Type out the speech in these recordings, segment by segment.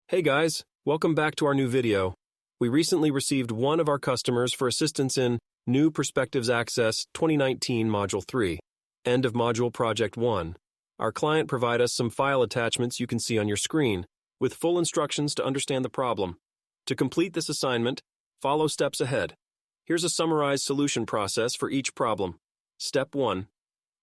Hey guys, welcome back to our new video. We recently received one of our customers for assistance in New Perspectives Access 2019 Module 3, End of Module Project 1. Our client provided us some file attachments you can see on your screen, with full instructions to understand the problem. To complete this assignment, follow steps ahead. Here's a summarized solution process for each problem. Step 1.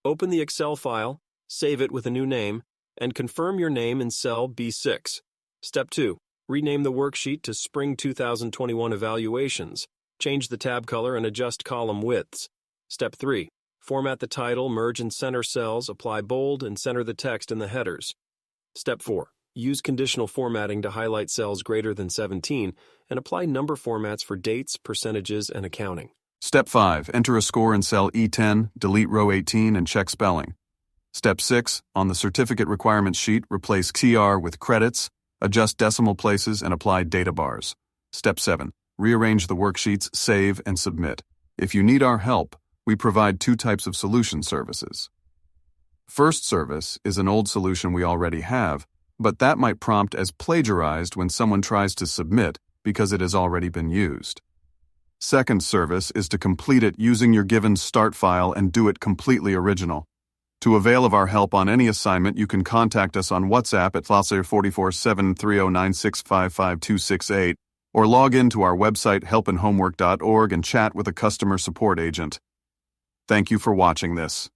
Open the Excel file, save it with a new name, and confirm your name in cell B6. Step 2. Rename the worksheet to Spring 2021 Evaluations. Change the tab color and adjust column widths. Step 3. Format the title, merge and center cells, apply bold, and center the text in the headers. Step 4. Use conditional formatting to highlight cells greater than 17 and apply number formats for dates, percentages, and accounting. Step 5. Enter a score in cell E10, delete row 18, and check spelling. Step 6. On the certificate requirements sheet, replace TR with credits, adjust decimal places, and apply data bars. Step 7. Rearrange the worksheets, save, and submit. If you need our help, we provide two types of solution services. First service is an old solution we already have, but that might prompt as plagiarized when someone tries to submit because it has already been used. Second service is to complete it using your given start file and do it completely original. To avail of our help on any assignment, you can contact us on WhatsApp at +4473096555268 or log in to our website helpinhomework.org and chat with a customer support agent. Thank you for watching this.